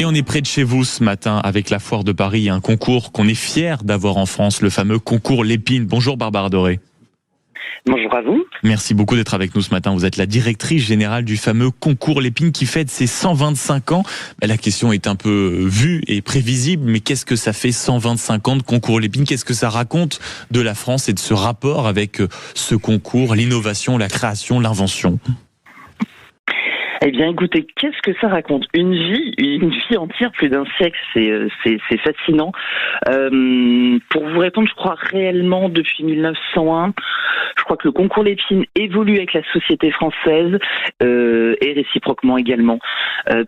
Et on est près de chez vous ce matin avec la Foire de Paris, un concours qu'on est fier d'avoir en France, le fameux concours Lépine. Bonjour Barbara Doré. Bonjour à vous. Merci beaucoup d'être avec nous ce matin. Vous êtes la directrice générale du fameux concours Lépine qui fête ses 125 ans. La question est un peu vue et prévisible, mais qu'est-ce que ça fait 125 ans de concours Lépine? Qu'est-ce que ça raconte de la France et de ce rapport avec ce concours, l'innovation, la création, l'invention? Eh bien, écoutez, qu'est-ce que ça raconte? Une vie entière, plus d'un siècle, c'est fascinant. Pour vous répondre, je crois réellement depuis 1901, je crois que le concours Lépine évolue avec la société française et réciproquement également,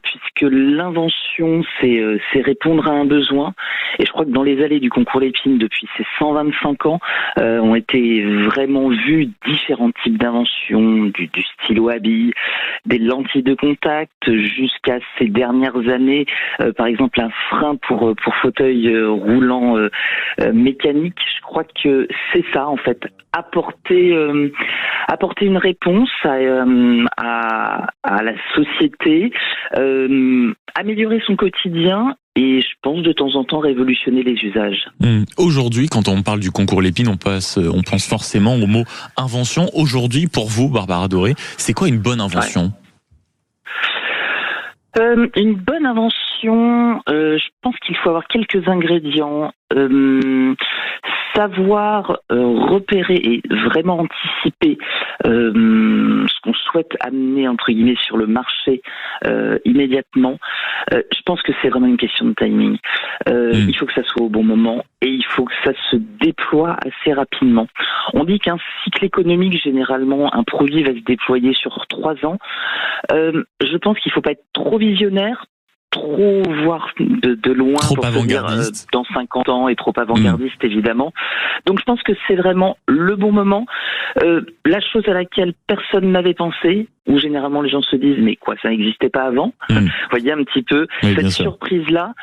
puisque l'invention, c'est répondre à un besoin. Et je crois que dans les allées du concours Lépine, depuis ces 125 ans, ont été vraiment vus différents types d'inventions, du stylo à billes, des lentilles de contact, jusqu'à ces dernières années, par exemple un frein pour fauteuil roulant mécanique. Je crois que c'est ça en fait, apporter une réponse à la société, améliorer son quotidien. Et je pense de temps en temps révolutionner les usages. Aujourd'hui, quand on parle du concours Lépine, on pense forcément au mot invention. Aujourd'hui, pour vous, Barbara Doré, c'est quoi une bonne invention? Une bonne invention, je pense qu'il faut avoir quelques ingrédients. Savoir repérer et vraiment anticiper ce qu'on souhaite amener entre guillemets sur le marché immédiatement. Je pense que c'est vraiment une question de timing. Il faut que ça soit au bon moment et il faut que ça se déploie assez rapidement. On dit qu'un cycle économique, généralement, un produit va se déployer sur 3 ans. Je pense qu'il ne faut pas être trop visionnaire, trop voir de loin, trop pour avant-gardiste, dans 50 ans, et trop avant-gardiste évidemment. Donc je pense que c'est vraiment le bon moment. La chose à laquelle personne n'avait pensé, où généralement les gens se disent mais quoi, ça n'existait pas avant. Vous voyez un petit peu cette surprise-là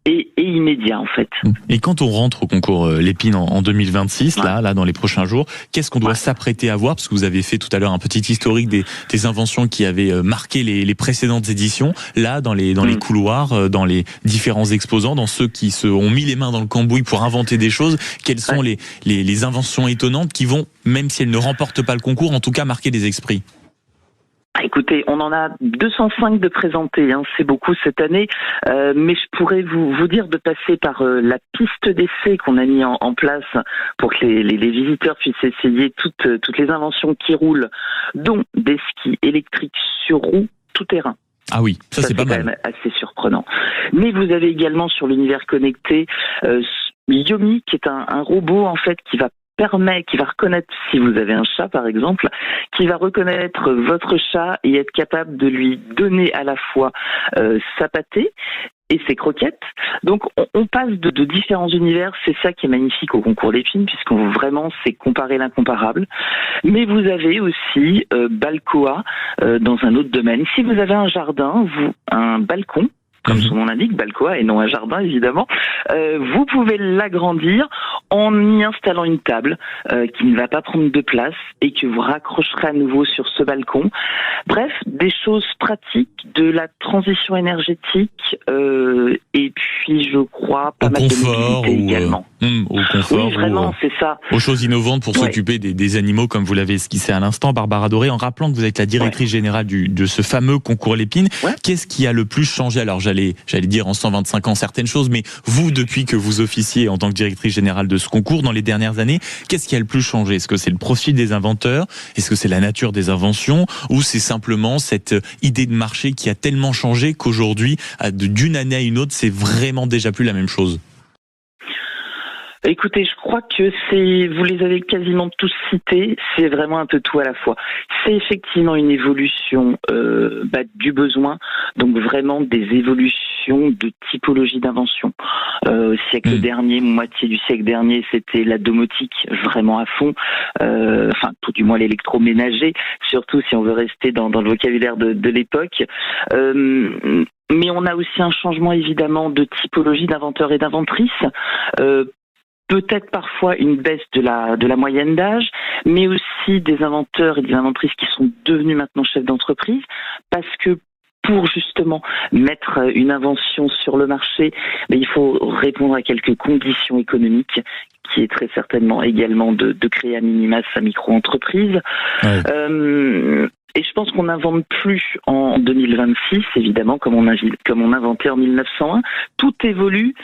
est immédiat en fait. Et quand on rentre au concours Lépine en 2026, là dans les prochains jours, qu'est-ce qu'on doit s'apprêter à voir? Parce que vous avez fait tout à l'heure un petit historique des inventions qui avaient marqué les précédentes éditions. Là, dans les couloirs, dans les différents exposants, dans ceux qui se ont mis les mains dans le cambouis pour inventer des choses, quelles sont les inventions étonnantes qui vont, même si elles ne remportent pas le concours, en tout cas marquer des esprits? Écoutez, on en a 205 de présentés, c'est beaucoup cette année, mais je pourrais vous dire de passer par la piste d'essai qu'on a mis en place pour que les visiteurs puissent essayer toutes les inventions qui roulent, dont des skis électriques sur roues tout terrain. Ah oui, ça c'est pas mal. Quand même assez surprenant. Mais vous avez également sur l'univers connecté Yomi, qui est un robot en fait qui va reconnaître, si vous avez un chat par exemple, qui va reconnaître votre chat et être capable de lui donner à la fois sa pâtée et ses croquettes. Donc on passe de différents univers, c'est ça qui est magnifique au concours Lépine, puisqu'on vraiment c'est comparer l'incomparable. Mais vous avez aussi Balcoa dans un autre domaine. Si vous avez un jardin, un balcon, comme son nom l'indique, Balcoa, et non un jardin évidemment, vous pouvez l'agrandir en y installant une table qui ne va pas prendre de place et que vous raccrocherez à nouveau sur ce balcon. Bref, des choses pratiques, de la transition énergétique et puis je crois pas mal de mobilité également. Au confort, oui, vraiment, c'est ça. Aux choses innovantes pour s'occuper des animaux, comme vous l'avez esquissé à l'instant, Barbara Doré, en rappelant que vous êtes la directrice générale de ce fameux concours Lépine. Qu'est-ce qui a le plus changé? Alors j'allais dire en 125 ans certaines choses, mais vous, depuis que vous officiez en tant que directrice générale de ce concours dans les dernières années, qu'est-ce qui a le plus changé? Est-ce que c'est le profil des inventeurs? Est-ce que c'est la nature des inventions? Ou c'est simplement cette idée de marché qui a tellement changé qu'aujourd'hui, d'une année à une autre, c'est vraiment déjà plus la même chose? Écoutez, je crois que vous les avez quasiment tous cités, c'est vraiment un peu tout à la fois. C'est effectivement une évolution du besoin, donc vraiment des évolutions de typologie d'invention. Au siècle dernier, moitié du siècle dernier, c'était la domotique vraiment à fond, tout du moins l'électroménager, surtout si on veut rester dans le vocabulaire de l'époque. Mais on a aussi un changement évidemment de typologie d'inventeurs et d'inventrices. Peut-être parfois une baisse de la moyenne d'âge, mais aussi des inventeurs et des inventrices qui sont devenus maintenant chefs d'entreprise, parce que pour justement mettre une invention sur le marché, il faut répondre à quelques conditions économiques, qui est très certainement également de créer à minima sa micro-entreprise. Ouais. Et je pense qu'on n'invente plus en 2026, évidemment, comme on inventait en 1901. Tout évolue,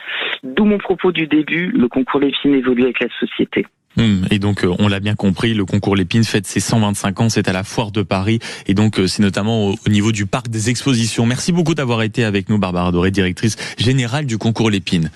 d'où mon propos du début, le concours Lépine évolue avec la société. Et donc, on l'a bien compris, le concours Lépine fête ses 125 ans, c'est à la Foire de Paris, et donc c'est notamment au niveau du parc des expositions. Merci beaucoup d'avoir été avec nous, Barbara Doré, directrice générale du concours Lépine.